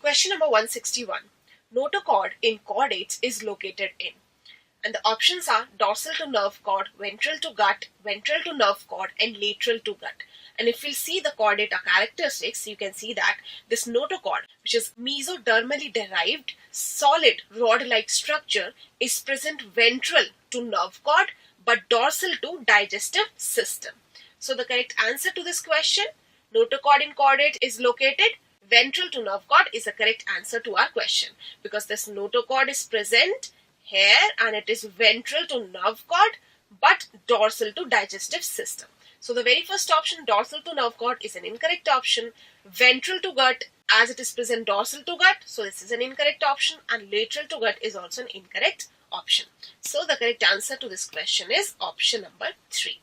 Question number 161. Notochord in chordates is located in. And the options are dorsal to nerve cord, ventral to gut, ventral to nerve cord, and lateral to gut. And if we'll see the chordata characteristics, you can see that this notochord, which is mesodermally derived, solid rod-like structure, is present ventral to nerve cord but dorsal to digestive system. So the correct answer to this question, notochord in chordate is located ventral to nerve cord, is the correct answer to our question, because this notochord is present here and it is ventral to nerve cord but dorsal to digestive system. So the very first option, dorsal to nerve cord, is an incorrect option. Ventral to gut, as it is present dorsal to gut, so this is an incorrect option, and lateral to gut is also an incorrect option. So the correct answer to this question is option number 3.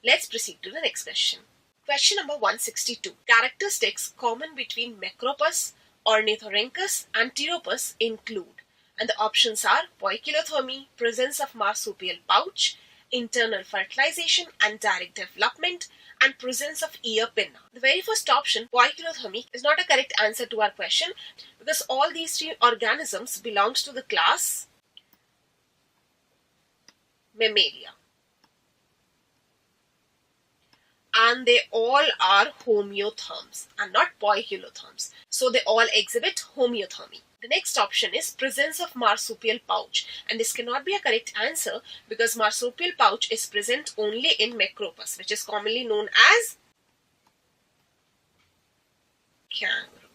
Let's proceed to the next question. Question number 162. Characteristics common between Macropus, Ornithorhynchus and Pteropus include, and the options are poikilothermy, presence of marsupial pouch, internal fertilization and direct development, and presence of ear pinna. The very first option, poikilothermy, is not a correct answer to our question because all these three organisms belongs to the class Mammalia. And they all are homeotherms and not poikilotherms. So they all exhibit homeothermy. The next option is presence of marsupial pouch, and this cannot be a correct answer because marsupial pouch is present only in Macropus, which is commonly known as kangaroo.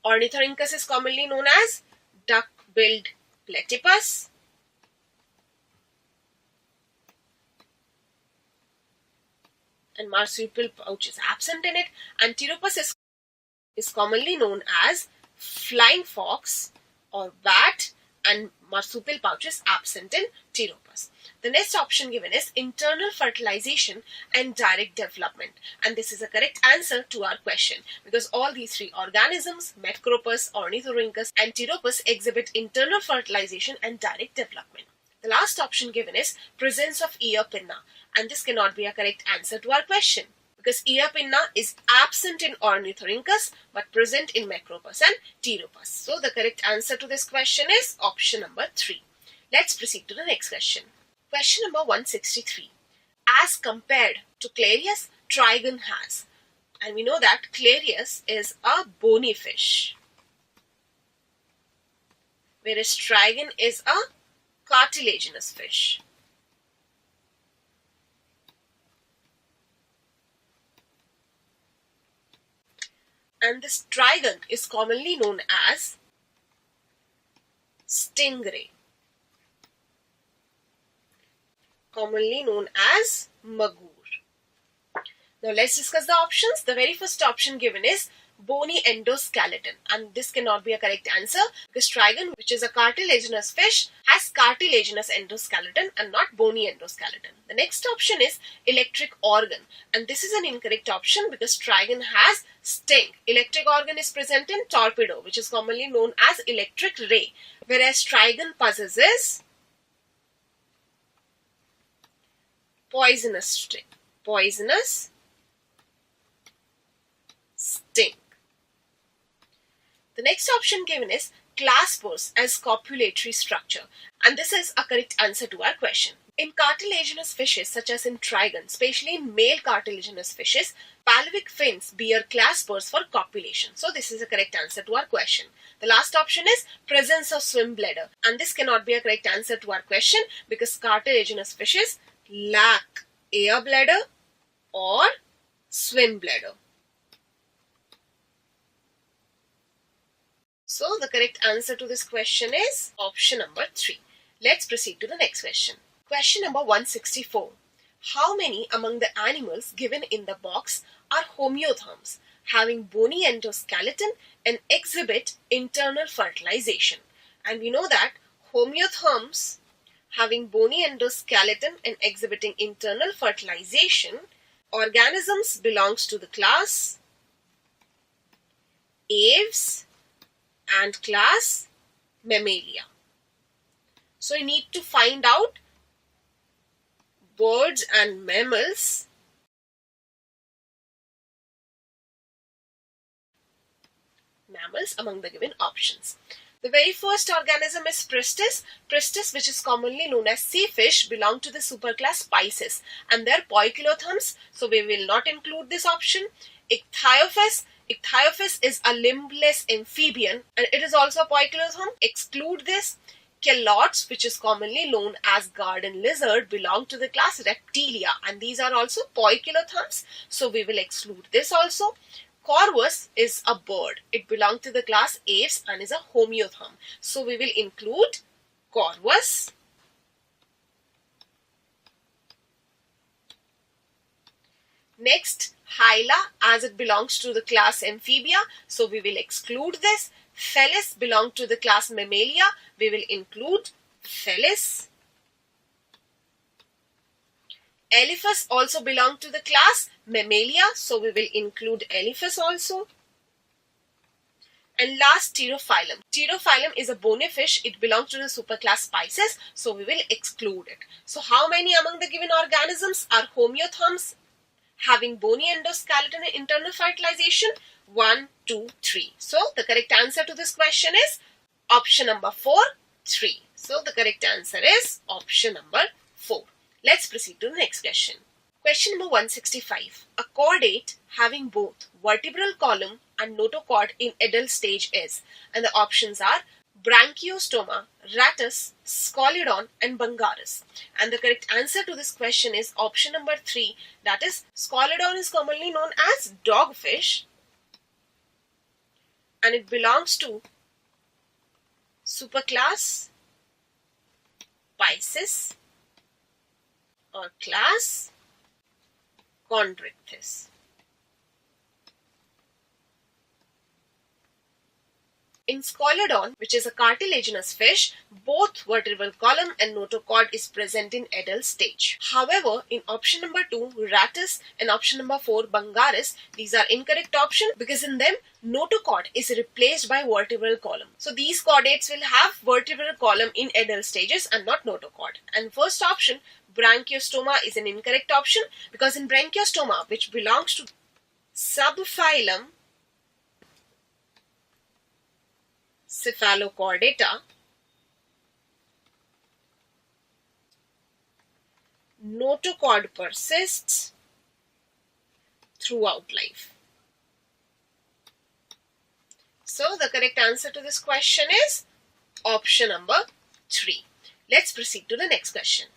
Ornithorhynchus is commonly known as duck-billed platypus. And marsupial pouch is absent in it, and Pteropus is commonly known as flying fox or bat, and marsupial pouch is absent in Pteropus. The next option given is internal fertilization and direct development, and this is a correct answer to our question because all these three organisms, Macropus, Ornithorhynchus and Pteropus, exhibit internal fertilization and direct development. The last option given is presence of ear pinna, and this cannot be a correct answer to our question because ear pinna is absent in Ornithorhynchus but present in Macropus and Pteropus. So the correct answer to this question is option number 3. Let's proceed to the next question. Question number 163. As compared to Clarius, Trigon has, and we know that Clarius is a bony fish, whereas Trigon is a cartilaginous fish. And this trigon is commonly known as stingray, commonly known as magur. Now let's discuss the options. The very first option given is bony endoskeleton, and this cannot be a correct answer because trigon, which is a cartilaginous fish, has cartilaginous endoskeleton and not bony endoskeleton. The next option is electric organ, and this is an incorrect option because trigon has sting. Electric organ is present in torpedo, which is commonly known as electric ray, whereas trigon possesses poisonous sting. Poisonous sting. The next option given is claspers as copulatory structure, and this is a correct answer to our question. In cartilaginous fishes such as in trigon, especially in male cartilaginous fishes, pelvic fins bear claspers for copulation. So this is a correct answer to our question. The last option is presence of swim bladder, and this cannot be a correct answer to our question because cartilaginous fishes lack air bladder or swim bladder. So the correct answer to this question is option number 3. Let's proceed to the next question. Question number 164. How many among the animals given in the box are homeotherms, having bony endoskeleton and exhibit internal fertilization? And we know that homeotherms having bony endoskeleton and exhibiting internal fertilization organisms belongs to the class Aves and class Mammalia. So you need to find out birds and mammals mammals among the given options. The very first organism is Pristis. Pristis, which is commonly known as sea fish, belong to the superclass Pisces and they're poikilotherms, so we will not include this option. Ichthyophis. Ichthyophis is a limbless amphibian and it is also a poikilotherm. Exclude this. Calots, which is commonly known as garden lizard, belong to the class Reptilia and these are also poikilotherms, so we will exclude this also. Corvus is a bird. It belongs to the class Aves and is a homeotherm. So we will include Corvus. Next, Hyla, as it belongs to the class Amphibia. So we will exclude this. Felis belongs to the class Mammalia. We will include Felis. Elephas also belong to the class Mammalia, so we will include Elephas also. And last, Pterophyllum. Pterophyllum is a bony fish. It belongs to the superclass Pisces, so we will exclude it. So how many among the given organisms are homeotherms having bony endoskeleton and internal fertilization? 1, 2, 3. So the correct answer to this question is option number 4, 3. So the correct answer is option number 4. Let's proceed to the next question. Question number 165. A chordate having both vertebral column and notochord in adult stage is, and the options are Branchiostoma, Rattus, Scoliodon and Bungarus. And the correct answer to this question is option number 3, that is Scoliodon is commonly known as dogfish and it belongs to superclass Pisces or class Chondrichthyes. In Scoliodon, which is a cartilaginous fish, both vertebral column and notochord is present in adult stage. However, in option number 2, Rattus, and option number 4, Bungarus, these are incorrect option because in them, notochord is replaced by vertebral column. So these chordates will have vertebral column in adult stages and not notochord. And first option, Branchiostoma, is an incorrect option because in Branchiostoma, which belongs to subphylum Cephalochordata, notochord persists throughout life. So the correct answer to this question is option number 3. Let's proceed to the next question.